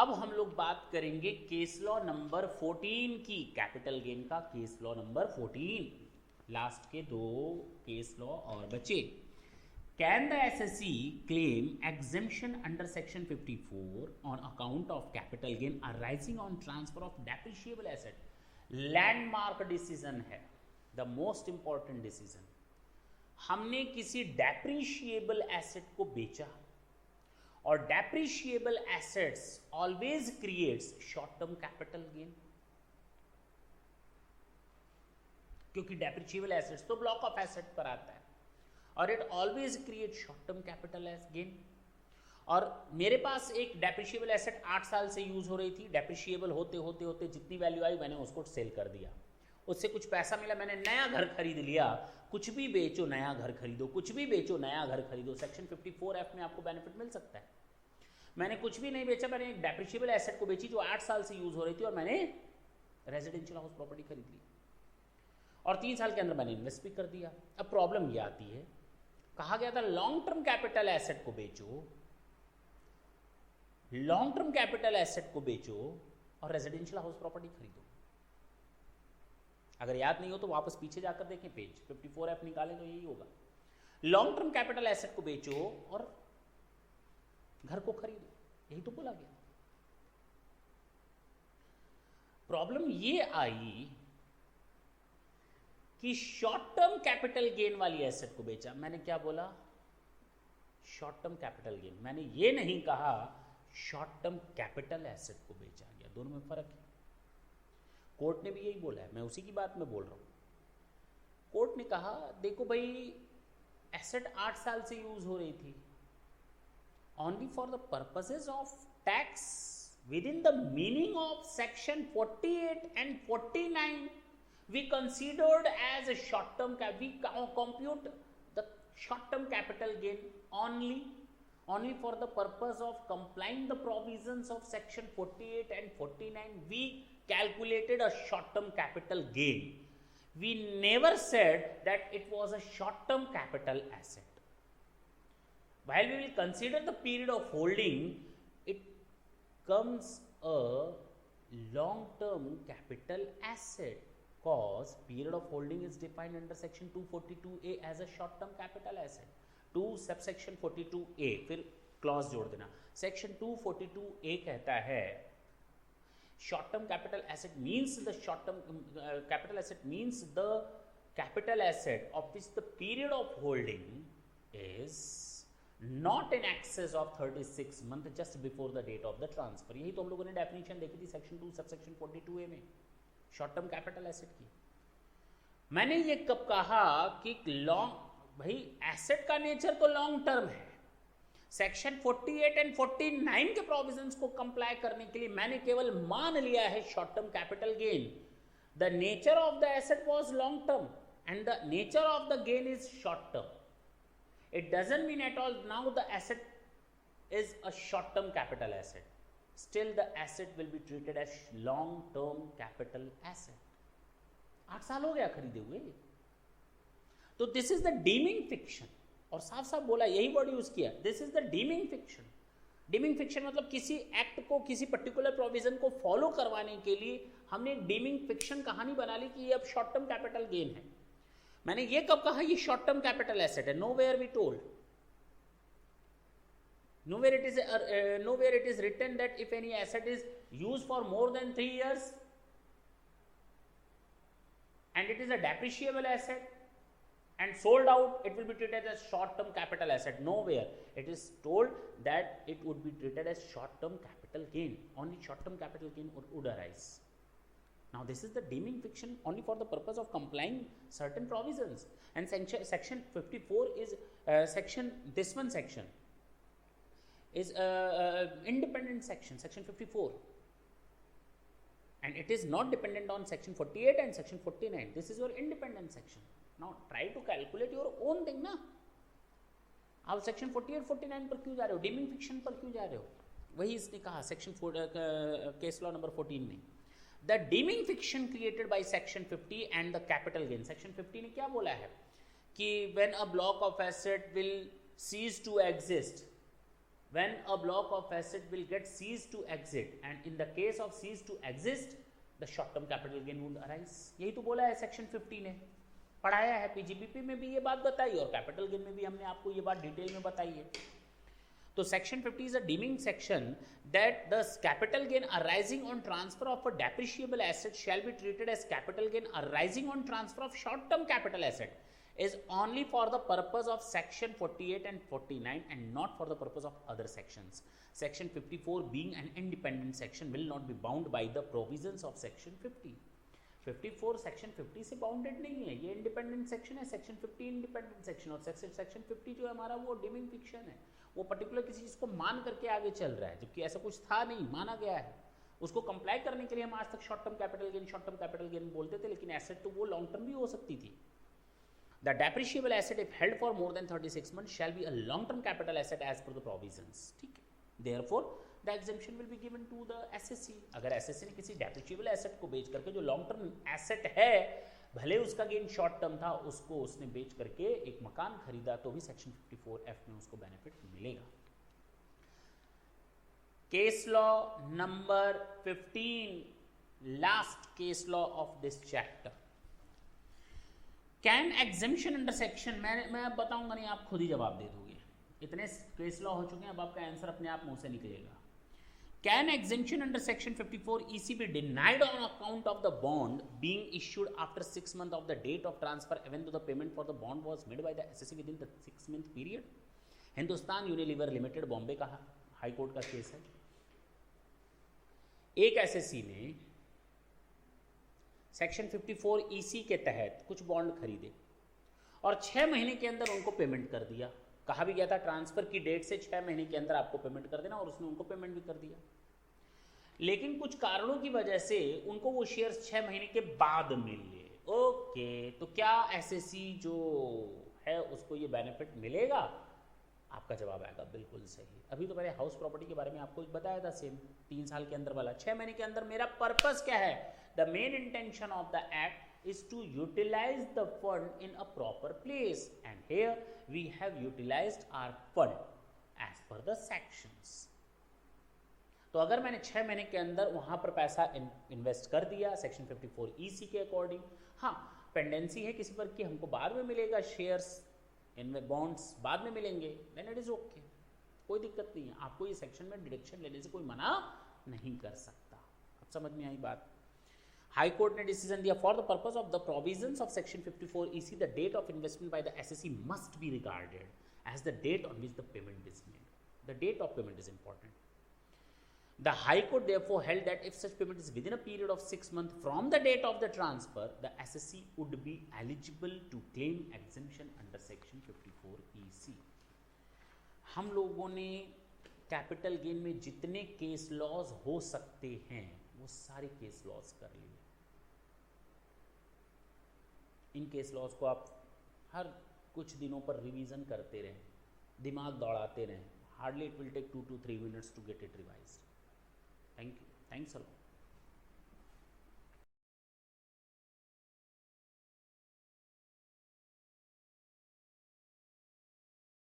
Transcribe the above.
अब हम लोग बात करेंगे केस लॉ नंबर 14 की, कैपिटल गेन का केस लॉ नंबर 14। लास्ट के दो केस लॉ और बचे। Can the assessee claim exemption under section 54 on account of capital gain arising on transfer of depreciable asset? Landmark decision है, the most important decision. हमने किसी depreciable asset को बेचा, और depreciable assets always creates short term capital gain, क्योंकि depreciable assets तो block of asset पर आता है, और it always create short term capital gain. और मेरे पास एक डेप्रिशिएबल एसेट 8 साल से यूज हो रही थी, डेप्रिशिएबल होते होते होते जितनी वैल्यू आई मैंने उसको सेल कर दिया, उससे कुछ पैसा मिला, मैंने नया घर खरीद लिया। कुछ भी बेचो नया घर खरीदो, कुछ भी बेचो नया घर खरीदो, सेक्शन 54F में आपको बेनिफिट मिल सकता है। मैंने कुछ भी नहीं बेचा, मैंने एक डेप्रिशिएबल एसेट को बेची जो 8 साल से यूज हो रही थी, और मैंने रेजिडेंशियल हाउस प्रॉपर्टी खरीद ली, और 3 साल के अंदर मैंने इन्वेस्ट भी कर दिया। अब प्रॉब्लम ये आती है, कहा गया था लॉन्ग टर्म कैपिटल एसेट को बेचो, लॉन्ग टर्म कैपिटल एसेट को बेचो और रेजिडेंशियल हाउस प्रॉपर्टी खरीदो। अगर याद नहीं हो तो वापस पीछे जाकर देखें, पेज 54F निकालें तो यही होगा। लॉन्ग टर्म कैपिटल एसेट को बेचो और घर को खरीदो, यही तो बोला गया। प्रॉब्लम ये आई कि शॉर्ट टर्म कैपिटल गेन वाली एसेट को बेचा। मैंने क्या बोला? Short term capital gain. मैंने ये नहीं कहा शॉर्ट टर्म कैपिटल एसेट को बेचा गया, दोनों में फर्क है। कोर्ट ने भी यही बोला है, मैं उसी की बात में बोल रहा हूं। कोर्ट ने कहा देखो भाई, एसेट 8 साल से यूज हो रही थी, only for the purposes of tax within the meaning of section 48 and 49 we considered as a short term we compute the short term capital gain only for the purpose of complying the provisions of section 48 and 49 we calculated a short term capital gain. We never said that it was a short term capital asset. While we will consider the period of holding, it comes a long-term capital asset, cause period of holding is defined under section 242A as a short-term capital asset. 2 subsection 42A, फिर clause जोड़ देना। Section 242A कहता है short-term capital asset means the short-term capital asset means the capital asset of which the period of holding is not in excess of 36 month just before the date of the transfer। यही तो हम लोगों ने definition देखी थी section 2 subsection 42A में short term capital asset की। मैंने ये कब कहा कि लॉन्ग, भाई एसेट का नेचर तो लॉन्ग टर्म है। सेक्शन 48 एंड 49 के प्रोविजंस को कंप्लाई करने के लिए मैंने केवल मान लिया है short term capital gain. The nature of the asset was long term and the nature of the gain is short term. It doesn't mean at all now the asset is a short-term capital asset. Still the asset will be treated as long-term capital asset. 8 साल हो गया खरीदे हुए, तो this is the deeming fiction। और साफ साफ बोला, यही वर्ड यूज किया, this is the deeming fiction। Dimming fiction मतलब किसी एक्ट को, किसी पर्टिकुलर प्रोविजन को फॉलो करवाने के लिए हमने एक डीमिंग फिक्शन कहानी बना ली कि ये अब शॉर्ट टर्म कैपिटल गेन है। मैंने ये कब कहा ये शॉर्ट टर्म कैपिटल एसेट है? nowhere we told, nowhere it is written that if any asset is used for more than 3 years and it is a depreciable asset and sold out, it will be treated as short term capital asset. Nowhere it is told that it would be treated as short term capital gain. Only short term capital gain would arise. Now this is the deeming fiction only for the purpose of complying certain provisions, and section 54 is this one section is independent section 54, and it is not dependent on section 48 and section 49. This is your independent section. Now try to calculate your own thing ना। आप section 48 49 पर क्यों जा रहे हो, dimming fiction पर क्यों जा रहे हो? वही इसने कहा सेक्शन केस लॉ नंबर 14 में, The deeming fiction created by section 50 and the capital gain। section 50 ने क्या बोला है कि when a block of asset will cease to exist when a block of asset will get ceased to exist, and in the case of cease to exist the short term capital gain would arise. यही तो बोला है section 50 ने, पढ़ाया है, PGBP में भी ये बात बताई और कैपिटल गेन में भी हमने आपको ये बात डिटेल में बताई है. तो section 50 is a deeming section that the capital gain arising on transfer of a depreciable asset shall be treated as capital gain arising on transfer of short term capital asset is only for the purpose of section 48 and 49 and not for the purpose of other sections. Section 54 being an independent section will not be bound by the provisions of section 50. 54 section 50 से bounded नहीं है, ये independent section है. Section 50 independent section और section 50 जो है हमारा वो डीमिंग फिक्शन है, वो पर्टिकुलर किसी चीज़ को मान करके आगे चल रहा है, जबकि ऐसा कुछ था नहीं, माना गया है. उसको कंप्लाई करने के लिए हम आज तक शॉर्ट टर्म कैपिटल गेन बोलते थे, लेकिन एसेट तो वो लॉन्ग टर्म भी हो सकती थी. The depreciable asset if held for more than 36 months shall be a long term capital asset as per the provisions. ठीक है, therefore the exemption will be given to the SSC. अगर SSC ने किसी depreciable asset को बेच करके जो long term asset है, भले उसका गेन शॉर्ट टर्म था, उसको उसने बेच करके एक मकान खरीदा तो भी सेक्शन 54F में उसको बेनिफिट मिलेगा. Case law number 15, last case law of this chapter. Can exemption under section, मैं अब बताऊंगा नहीं, आप खुद ही जवाब दे दोगे. इतने केस लॉ हो चुके हैं, अब आपका आंसर अपने आप मुंह से निकलेगा. Can exemption under section 54 EC be denied on account of the bond being issued after 6 months of the date of transfer even though the payment for the bond was made by the SSC within the 6 month period? Hindustan Unilever limited Bombay का high court का case है. एक SSC ने section 54 EC के तहत कुछ bond खरीदे और 6 महीने के अंदर उनको पेमेंट कर दिया. कहा भी गया था ट्रांसफर की डेट से 6 महीने के अंदर आपको पेमेंट कर देना, और उसने उनको पेमेंट भी कर दिया. लेकिन कुछ कारणों की वजह से उनको वो शेयर्स 6 महीने के बाद मिले. ओके, तो क्या SSC जो है उसको ये बेनिफिट मिलेगा? आपका जवाब आएगा बिल्कुल सही. अभी तो मैंने हाउस प्रॉपर्टी के बारे में आपको बताया था, सेम 3 साल के अंदर वाला. 6 महीने के अंदर मेरा पर्पस क्या है? The main intention of the act is to utilize the fund in a proper place, and here we have utilized our fund as per the sections. तो अगर मैंने 6 महीने के अंदर वहां पर पैसा इन्वेस्ट कर दिया सेक्शन 54 EC के अकॉर्डिंग, हाँ पेंडेंसी है किसी पर कि हमको बाद में मिलेगा शेयर्स, इनमें बॉन्ड्स बाद में मिलेंगे, देन इट इज ओके, कोई दिक्कत नहीं है. आपको ये सेक्शन में डिडक्शन लेने से कोई मना नहीं कर सकता. अब समझ में आई बात. हाई कोर्ट ने डिसीजन दिया, for the purpose of the provisions of section 54 EC the date of investment by the SSC must be regarded as the date on which the payment is made. The date of payment is important. The High Court therefore held that if such payment is within a period of 6 months from the date of the transfer, the SSC would be eligible to claim exemption under section 54 EC. हम लोगों ने capital gain में जितने case laws हो सकते हैं वो सारे केस लॉज कर लिए. इन केस लॉज को आप हर कुछ दिनों पर रिवीजन करते रहें, दिमाग दौड़ाते रहें. Hardly it will take 2 to 3 minutes to get it revised. Thank you. Thanks a lot.